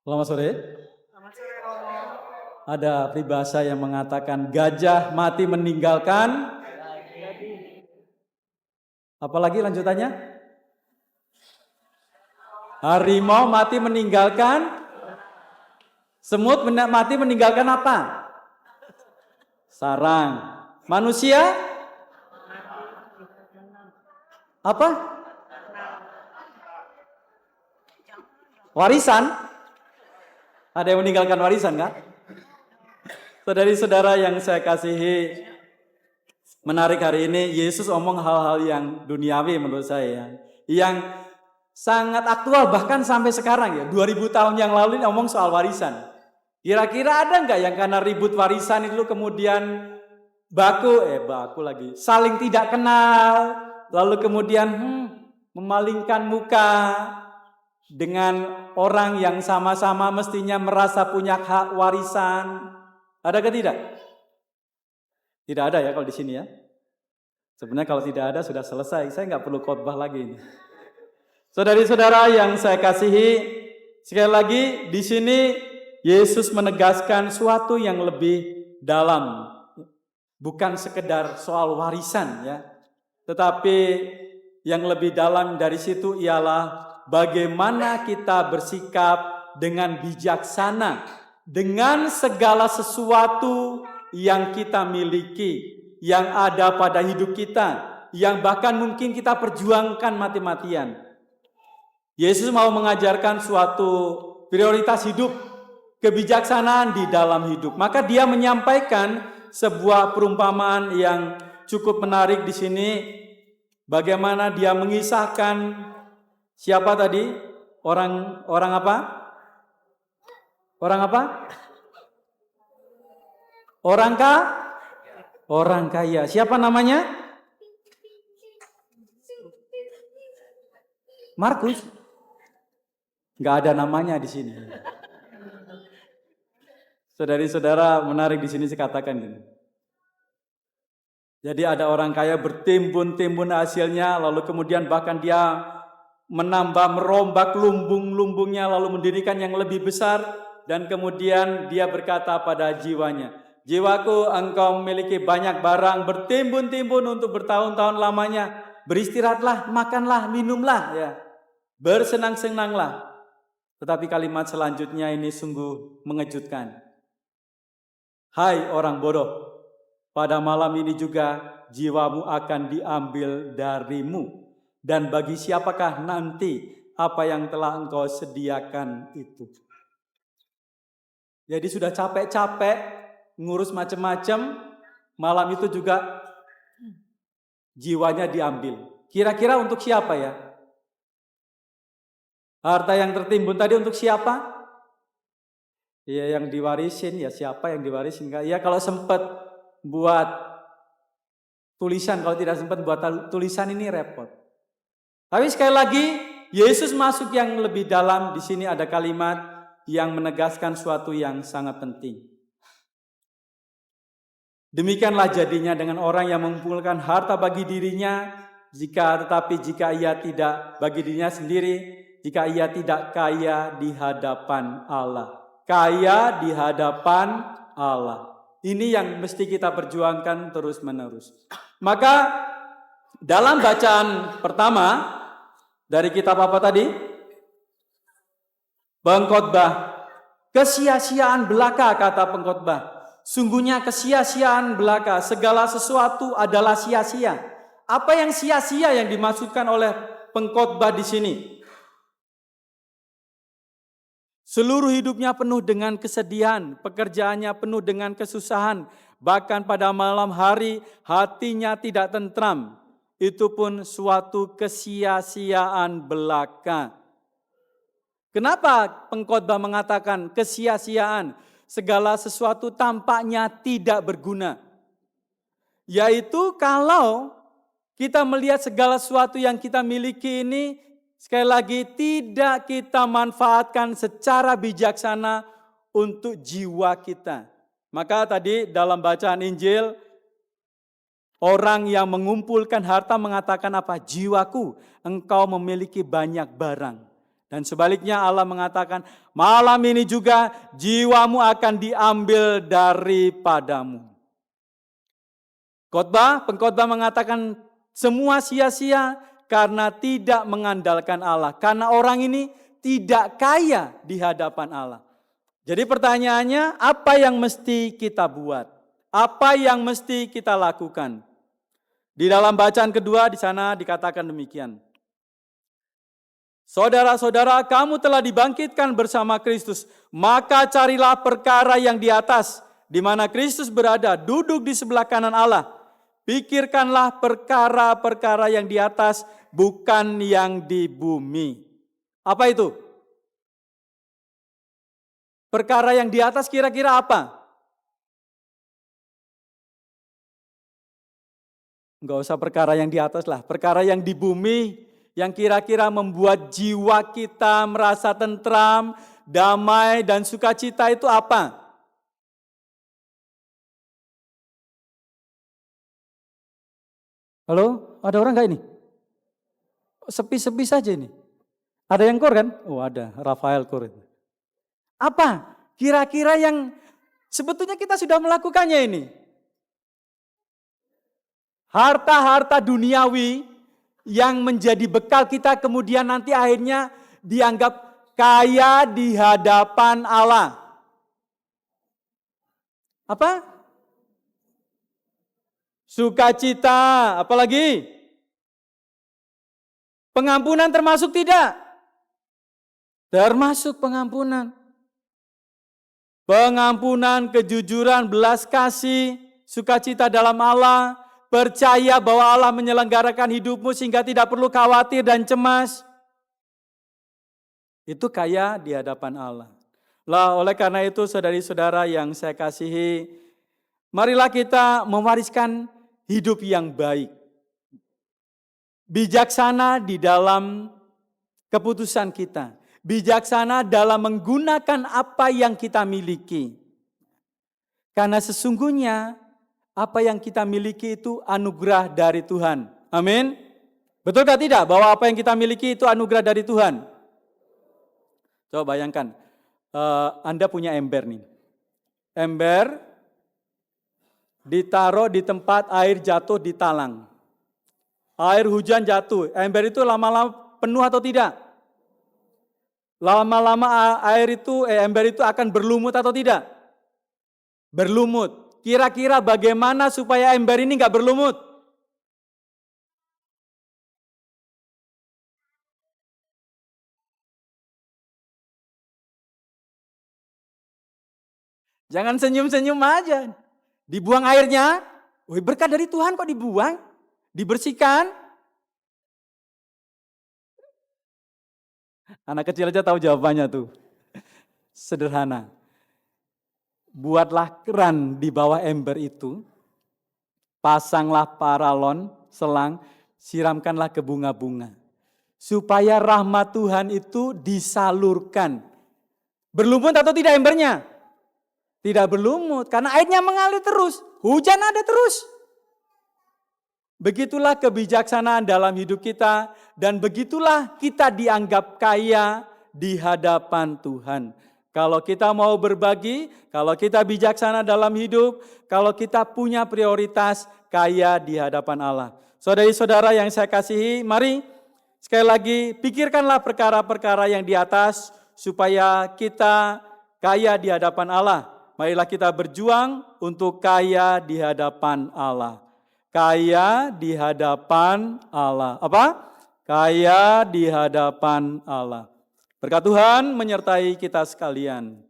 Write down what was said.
Selamat sore. Selamat sore, Romo. Ada peribahasa yang mengatakan gajah mati meninggalkan. Apalagi lanjutannya? Harimau mati meninggalkan. Semut mati meninggalkan apa? Sarang. Manusia? Apa? Warisan? Ada yang meninggalkan warisan kan? Saudari-saudara yang saya kasihi, menarik hari ini Yesus omong hal-hal yang duniawi menurut saya, yang sangat aktual bahkan sampai sekarang ya. 2000 tahun yang lalu ini omong soal warisan. Kira-kira ada nggak yang karena ribut warisan itu kemudian baku lagi, saling tidak kenal, lalu kemudian memalingkan muka dengan orang yang sama-sama mestinya merasa punya hak warisan. Adakah tidak? Tidak ada ya kalau di sini ya. Sebenarnya kalau tidak ada sudah selesai. Saya nggak perlu khotbah lagi ini. Saudari-saudara yang saya kasihi, sekali lagi di sini Yesus menegaskan suatu yang lebih dalam. Bukan sekedar soal warisan ya. Tetapi yang lebih dalam dari situ ialah bagaimana kita bersikap dengan bijaksana dengan segala sesuatu yang kita miliki, yang ada pada hidup kita, yang bahkan mungkin kita perjuangkan mati-matian. Yesus mau mengajarkan suatu prioritas hidup, kebijaksanaan di dalam hidup. Maka dia menyampaikan sebuah perumpamaan yang cukup menarik di sini. Bagaimana dia mengisahkan siapa tadi? Orang apa? Orang apa? Orang kaya. Siapa namanya? Markus. Nggak ada namanya di sini. Saudari-saudara, menarik di sini saya katakan gini. Jadi ada orang kaya bertimbun-timbun hasilnya, lalu kemudian bahkan dia merombak lumbung-lumbungnya, lalu mendirikan yang lebih besar, dan kemudian dia berkata pada jiwanya, "Jiwaku, engkau memiliki banyak barang, bertimbun-timbun untuk bertahun-tahun lamanya. Beristirahatlah, makanlah, minumlah, ya. Bersenang-senanglah." Tetapi kalimat selanjutnya ini sungguh mengejutkan. "Hai orang bodoh, pada malam ini juga jiwamu akan diambil darimu. Dan bagi siapakah nanti apa yang telah engkau sediakan itu?" Jadi sudah capek-capek ngurus macam-macam, malam itu juga jiwanya diambil. Kira-kira untuk siapa ya? Harta yang tertimbun tadi untuk siapa? Ya yang diwarisin, ya siapa yang diwarisin? Ya kalau sempat buat tulisan, kalau tidak sempat buat tulisan ini repot. Tapi sekali lagi Yesus masuk yang lebih dalam. Di sini ada kalimat yang menegaskan suatu yang sangat penting. Demikianlah jadinya dengan orang yang mengumpulkan harta bagi dirinya, tetapi jika ia tidak bagi dirinya sendiri, jika ia tidak kaya di hadapan Allah. Kaya di hadapan Allah. Ini yang mesti kita perjuangkan terus-menerus. Maka dalam bacaan pertama dari kitab apa tadi? Pengkhotbah. Kesia-siaan belaka, kata pengkhotbah. Sungguhnya kesia-siaan belaka, segala sesuatu adalah sia-sia. Apa yang sia-sia yang dimaksudkan oleh pengkhotbah di sini? Seluruh hidupnya penuh dengan kesedihan, pekerjaannya penuh dengan kesusahan, bahkan pada malam hari hatinya tidak tentram. Itu pun suatu kesia-siaan belaka. Kenapa pengkhotbah mengatakan kesia-siaan? Segala sesuatu tampaknya tidak berguna. Yaitu kalau kita melihat segala sesuatu yang kita miliki ini, sekali lagi tidak kita manfaatkan secara bijaksana untuk jiwa kita. Maka tadi dalam bacaan Injil, orang yang mengumpulkan harta mengatakan apa? Jiwaku, engkau memiliki banyak barang. Dan sebaliknya Allah mengatakan, malam ini juga jiwamu akan diambil daripadamu. Pengkhotbah mengatakan semua sia-sia karena tidak mengandalkan Allah. Karena orang ini tidak kaya di hadapan Allah. Jadi pertanyaannya, apa yang mesti kita buat? Apa yang mesti kita lakukan? Di dalam bacaan kedua di sana dikatakan demikian. Saudara-saudara, kamu telah dibangkitkan bersama Kristus, maka carilah perkara yang di atas, di mana Kristus berada, duduk di sebelah kanan Allah. Pikirkanlah perkara-perkara yang di atas, bukan yang di bumi. Apa itu? Perkara yang di atas kira-kira apa? Enggak usah perkara yang di atas lah, perkara yang di bumi, yang kira-kira membuat jiwa kita merasa tentram, damai, dan sukacita itu apa? Halo, ada orang nggak ini? Sepi-sepi saja ini. Ada yang kor kan? Oh ada, Rafael kor. Apa? Kira-kira yang sebetulnya kita sudah melakukannya ini. Harta-harta duniawi yang menjadi bekal kita kemudian nanti akhirnya dianggap kaya di hadapan Allah. Apa? Sukacita, apalagi? Pengampunan termasuk tidak? Termasuk pengampunan. Pengampunan, kejujuran, belas kasih, sukacita dalam Allah, percaya bahwa Allah menyelenggarakan hidupmu sehingga tidak perlu khawatir dan cemas. Itu kaya di hadapan Allah. Lah, oleh karena itu saudari-saudara yang saya kasihi, marilah kita mewariskan hidup yang baik. Bijaksana di dalam keputusan kita. Bijaksana dalam menggunakan apa yang kita miliki. Karena sesungguhnya apa yang kita miliki itu anugerah dari Tuhan. Amin. Betulkah tidak bahwa apa yang kita miliki itu anugerah dari Tuhan? Coba bayangkan, Anda punya ember nih. Ember ditaruh di tempat air jatuh di talang. Air hujan jatuh, ember itu lama-lama penuh atau tidak? Lama-lama ember itu akan berlumut atau tidak? Berlumut. Kira-kira bagaimana supaya ember ini nggak berlumut? Jangan senyum-senyum aja. Dibuang airnya, berkat dari Tuhan kok dibuang, dibersihkan. Anak kecil aja tahu jawabannya tuh. Sederhana. Buatlah keran di bawah ember itu, pasanglah paralon, selang, siramkanlah ke bunga-bunga. Supaya rahmat Tuhan itu disalurkan. Berlumut atau tidak embernya? Tidak berlumut, karena airnya mengalir terus, hujan ada terus. Begitulah kebijaksanaan dalam hidup kita, dan begitulah kita dianggap kaya di hadapan Tuhan. Kalau kita mau berbagi, kalau kita bijaksana dalam hidup, kalau kita punya prioritas kaya di hadapan Allah. Saudari-saudara yang saya kasihi, mari sekali lagi pikirkanlah perkara-perkara yang di atas supaya kita kaya di hadapan Allah. Marilah kita berjuang untuk kaya di hadapan Allah. Kaya di hadapan Allah. Apa? Kaya di hadapan Allah. Berkat Tuhan menyertai kita sekalian.